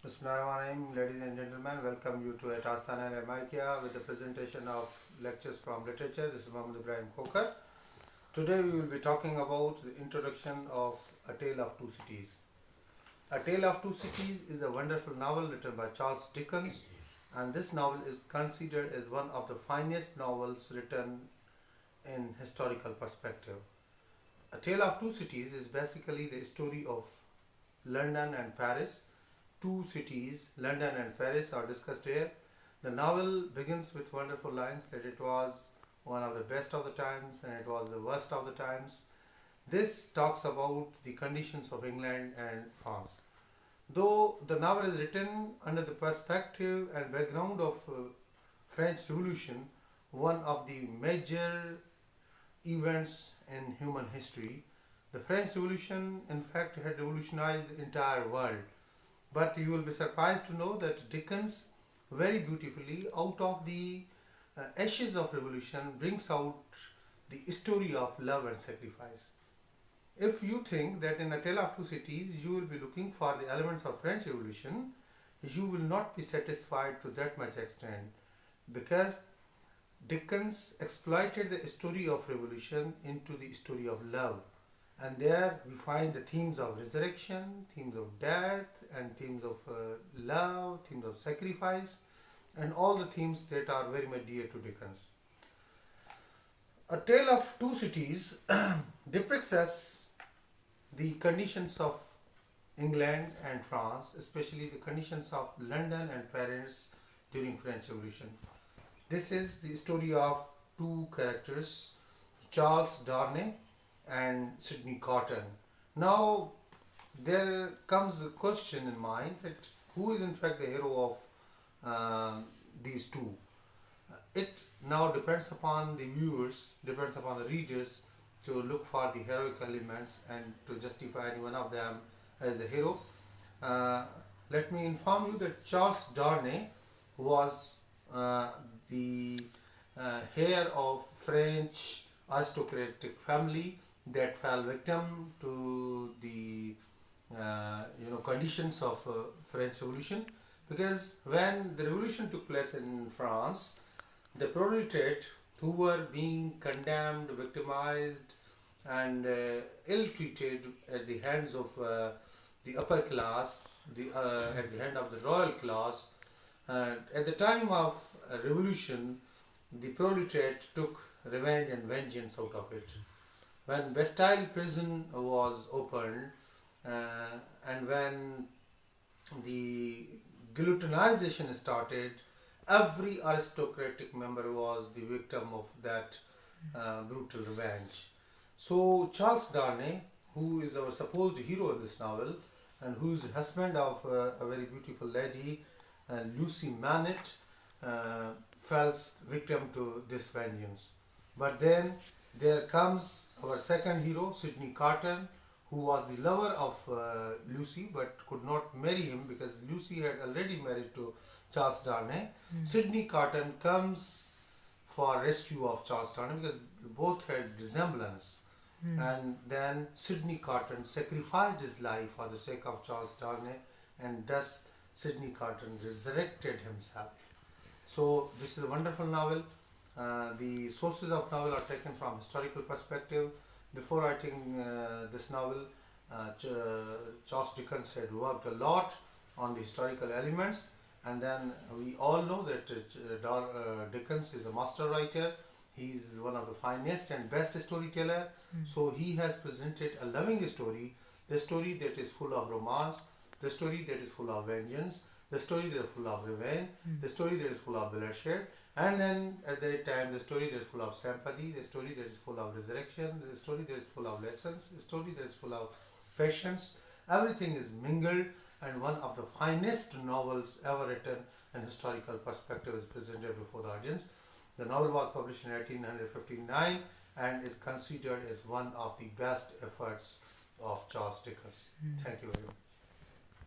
Bismillahirrahmanirrahim. Ladies and gentlemen, welcome you to Astana and Mikiya with the presentation of lectures from literature. This is Ibrahim Khokhar. Today we will be talking about the introduction of A Tale of Two Cities. A Tale of Two Cities is a wonderful novel written by Charles Dickens, and this novel is considered as one of the finest novels written in historical perspective. A Tale of Two Cities is basically the story of London and Paris. Two cities, London and Paris, are discussed here. The novel begins with wonderful lines that it was one of the best of the times and it was the worst of the times. This talks about the conditions of England and France. Though the novel is written under the perspective and background of French Revolution, one of the major events in human history, the French Revolution in fact had revolutionized the entire world. But you will be surprised to know that Dickens very beautifully out of the ashes of revolution brings out the story of love and sacrifice. If you think that in A Tale of Two Cities you will be looking for the elements of French Revolution, you will not be satisfied to that much extent, because Dickens exploited the story of revolution into the story of love. And there we find the themes of resurrection, themes of death, and themes of love, themes of sacrifice, and all the themes that are very much dear to Dickens. A Tale of Two Cities depicts us the conditions of England and France, especially the conditions of London and Paris during French Revolution. This is the story of two characters, Charles Darnay and Sidney Cotton. Now there comes a question in mind that who is in fact the hero of these two. It now depends upon the viewers, depends upon the readers to look for the heroic elements and to justify any one of them as a hero. Let me inform you that Charles Darnay was the heir of French aristocratic family that fell victim to the conditions of French Revolution, because when the revolution took place in France, the proletariat who were being condemned, victimized, and ill-treated at the hands of the upper class, at the hand of the royal class, at the time of revolution, the proletariat took revenge and vengeance out of it. When Bastille prison was opened and when the guillotinization started, every aristocratic member was the victim of that brutal revenge. So Charles Darnay, who is our supposed hero in this novel and who is the husband of a very beautiful lady, Lucy Manet, falls victim to this vengeance. But then there comes our second hero, Sidney Cotton, who was the lover of Lucy but could not marry him because Lucy had already married to Charles Darnay. Sidney Cotton comes for rescue of Charles Darnay because both had resemblance. And then Sidney Cotton sacrificed his life for the sake of Charles Darnay, and thus Sidney Cotton resurrected himself. So this is a wonderful novel. The sources of novel are taken from historical perspective. Before writing this novel, Charles Dickens had worked a lot on the historical elements, and then we all know that Dickens is a master writer. He is one of the finest and best storyteller. So he has presented a loving story, the story that is full of romance, the story that is full of vengeance, the story that is full of revenge, the story that is full of bloodshed, and then at that time the story that is full of sympathy, the story that is full of resurrection, the story that is full of lessons, the story that is full of patience. Everything is mingled, and one of the finest novels ever written in historical perspective is presented before the audience. The novel was published in 1859 and is considered as one of the best efforts of Charles Dickens. Thank you very much.